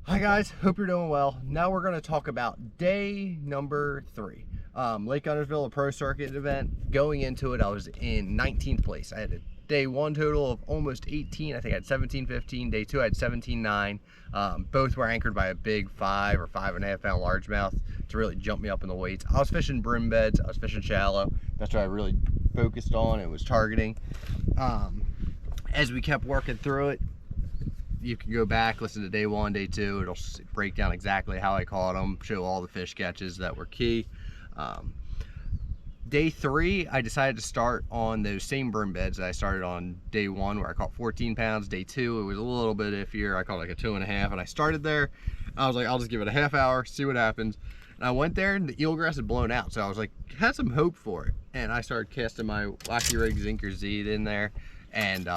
Hi guys, hope you're doing well. Now we're going to talk about day number 3. Lake Guntersville, a pro circuit event. Going into it, I was in 19th place. I had a day 1 total of almost 18. I think I had 17.15. Day 2, I had 17.9. Both were anchored by a big 5 or 5.5 pound largemouth to really jump me up in the weights. I was fishing brim beds. I was fishing shallow. That's what I really focused on. It was targeting. As we kept working through it, you can go back, listen to day 1, day 2. It'll break down exactly how I caught them, show all the fish catches that were key. Day 3, I decided to start on those same brim beds that I started on day 1, where I caught 14 pounds. Day 2, it was a little bit iffier. I caught like a 2.5, and I started there. I was like, I'll just give it a half hour, see what happens. And I went there, and the eelgrass had blown out, so I was like, had some hope for it. And I started casting my Wacky Rig Zinker Z in there, and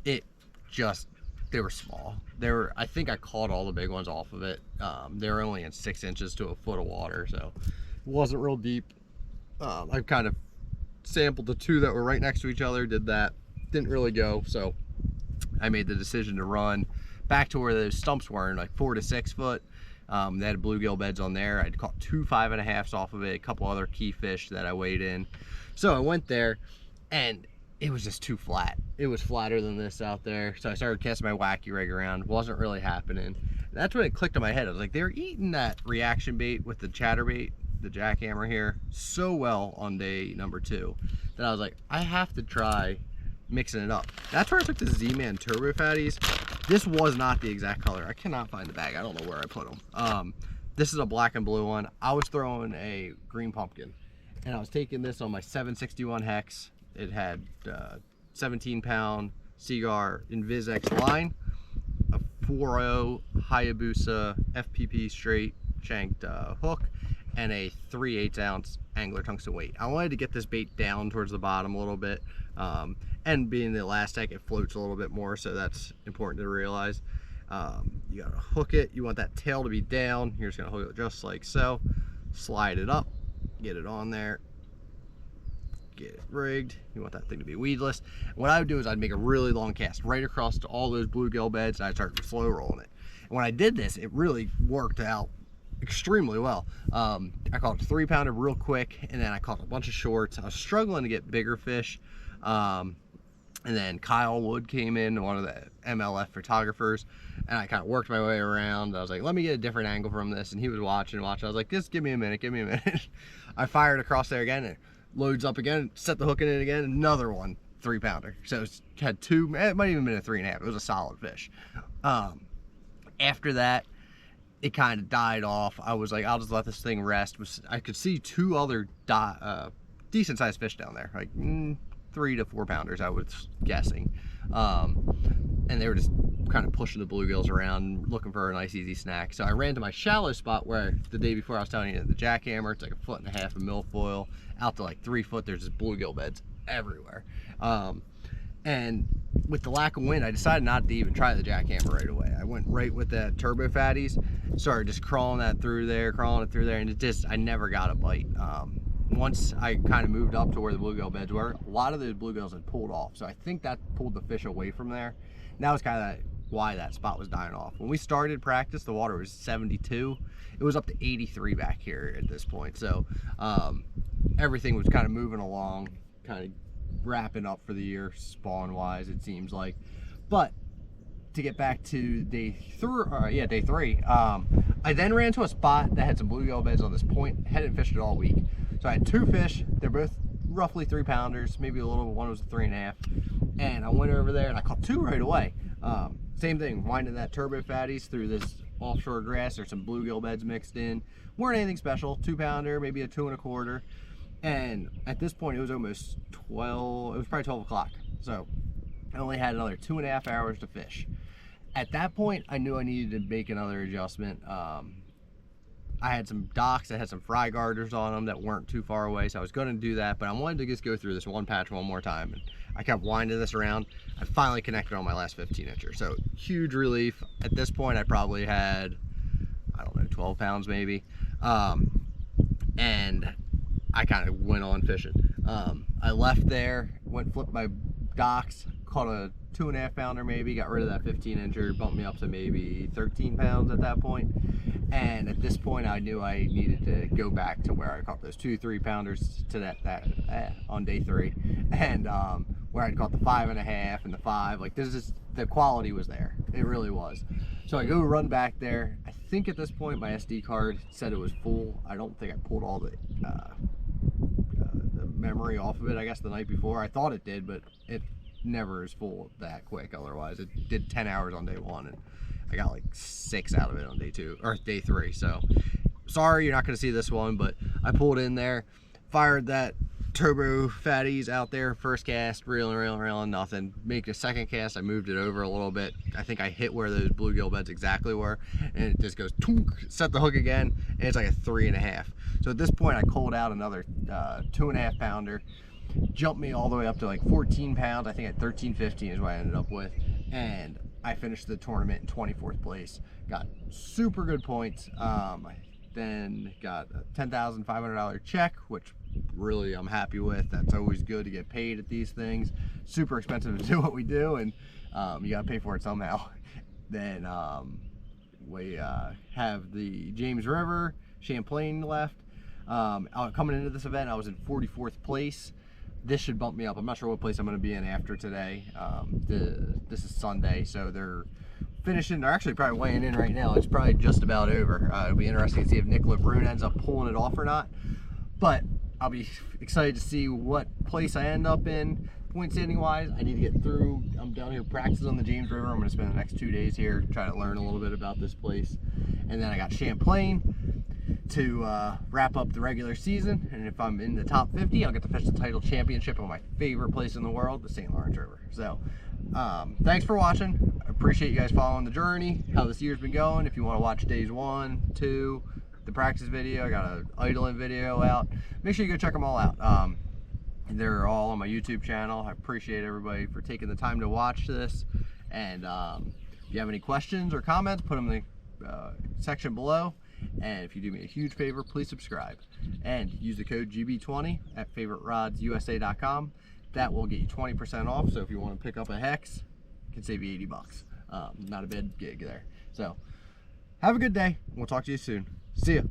it just, they were small. I think I caught all the big ones off of it. They were only in 6 inches to a foot of water, so it wasn't real deep. I kind of sampled the 2 that were right next to each other, did that, didn't really go, so I made the decision to run back to where those stumps were, like 4 to 6 foot. They had bluegill beds on there. I'd caught 2 5.5s off of it, a couple other key fish that I weighed in. So I went there, and it was just too flat. It was flatter than this out there. So I started casting my Wacky Rig around. Wasn't really happening. That's when it clicked in my head. I was like, they're eating that reaction bait with the chatterbait, the Jackhammer here, so well on day number 2 that I was like, I have to try mixing it up. That's where I took the Z-Man Turbo Fatties. This was not the exact color. I cannot find the bag. I don't know where I put them. This is a black and blue one. I was throwing a green pumpkin, and I was taking this on my 761 hex. It had 17-pound Seaguar Invis-X line, a 4.0 Hayabusa FPP straight shanked hook, and a 3/8 ounce angler tungsten weight. I wanted to get this bait down towards the bottom a little bit, and being the elastic, it floats a little bit more, so that's important to realize. You gotta hook it. You want that tail to be down. You're just gonna hook it just like so, slide it up, get it on there, get it rigged. You want that thing to be weedless. What I would do is I'd make a really long cast right across to all those bluegill beds, and I'd start slow rolling it. And when I did this, it really worked out extremely well. I caught a 3-pounder real quick, and then I caught a bunch of shorts. I was struggling to get bigger fish, and then Kyle Wood came in, one of the MLF photographers, and I kind of worked my way around. I was like, let me get a different angle from this, and he was watching. I was like, just give me a minute. I fired across there again, and loads up again, set the hook in it again, another one, 3-pounder. So it had 2, it might even been a 3.5. It was a solid fish. After that, it kind of died off. I was like, I'll just let this thing rest. I could see 2 other decent sized fish down there, like 3 to 4 pounders, I was guessing. And they were just kind of pushing the bluegills around, looking for a nice easy snack. So I ran to my shallow spot where the day before I was telling you, the Jackhammer, it's like 1.5 feet of milfoil, out to like 3 foot, there's just bluegill beds everywhere. And with the lack of wind, I decided not to even try the Jackhammer right away. I went right with that Turbo Fatties, started just crawling it through there, and it just, I never got a bite. Once I kind of moved up to where the bluegill beds were, a lot of those bluegills had pulled off. So I think that pulled the fish away from there. And that was kind of why that spot was dying off. When we started practice, the water was 72. It was up to 83 back here at this point. So everything was kind of moving along, kind of wrapping up for the year spawn wise, it seems like. But to get back to day 3, I then ran to a spot that had some bluegill beds on this point. Hadn't fished it all week, so I had 2 fish. They're both roughly 3-pounders, maybe a little. One was a 3.5, and I went over there and I caught 2 right away. Same thing, winding that Turbo Fatties through this offshore grass. There's some bluegill beds mixed in. Weren't anything special. 2-pounder, maybe a 2 1/4. And at this point, it was almost 12, it was probably 12 o'clock. So I only had another 2.5 hours to fish. At that point, I knew I needed to make another adjustment. I had some docks that had some fry garters on them that weren't too far away, so I was going to do that, but I wanted to just go through this one patch one more time. And I kept winding this around. I finally connected on my last 15-incher. So huge relief. At this point, I probably had, I don't know, 12 pounds maybe. And I kind of went on fishing. I left there, flipped my docks, caught a 2.5 pounder maybe, got rid of that 15 incher, bumped me up to maybe 13 pounds at that point. And at this point I knew I needed to go back to where I caught those 2-3 pounders to that on day 3, and where I'd caught the 5.5 and the 5. Like, this is, the quality was there, it really was. So I go run back there. I think at this point my SD card said it was full. I don't think I pulled all the memory off of it, I guess, the night before. I thought it did, but it never is full that quick. Otherwise, it did 10 hours on day 1, and I got like 6 out of it on day 2 or day 3. So sorry, you're not going to see this one, but I pulled in there, fired that turbo fatties out there, first cast, reeling, nothing. Make a second cast, I moved it over a little bit. I think I hit where those bluegill beds exactly were, and it just goes tunk, set the hook again, and it's like a 3.5. So at this point I culled out another 2.5 pounder, jumped me all the way up to like 14 pounds. I think at 13.15 is what I ended up with, and I finished the tournament in 24th place. Got super good points. Then got a $10,500 check, which really I'm happy with. That's always good to get paid at these things. Super expensive to do what we do, and you gotta pay for it somehow. Then we have the James River, Champlain left. Coming into this event, I was in 44th place. This should bump me up. I'm not sure what place I'm going to be in after today. This is Sunday, so they're finishing. They're actually probably weighing in right now. It's probably just about over. It'll be interesting to see if Nick LeBrun ends up pulling it off or not. But I'll be excited to see what place I end up in. Point standing wise, I need to get through. I'm down here practicing on the James River. I'm going to spend the next 2 days here, try to learn a little bit about this place. And then I got Champlain to wrap up the regular season, and if I'm in the top 50, I'll get to fish the title championship on my favorite place in the world, the St. Lawrence River. So thanks for watching. I appreciate you guys following the journey, how this year's been going. If you want to watch days 1, 2, the practice video, I got an idling video out, make sure you go check them all out. They're all on my YouTube channel. I appreciate everybody for taking the time to watch this, and if you have any questions or comments, put them in the section below. And if you do me a huge favor, please subscribe and use the code GB20 at favoriterodsusa.com. That will get you 20% off. So if you want to pick up a hex, it can save you 80 bucks. Not a bad gig there. So have a good day. We'll talk to you soon. See ya.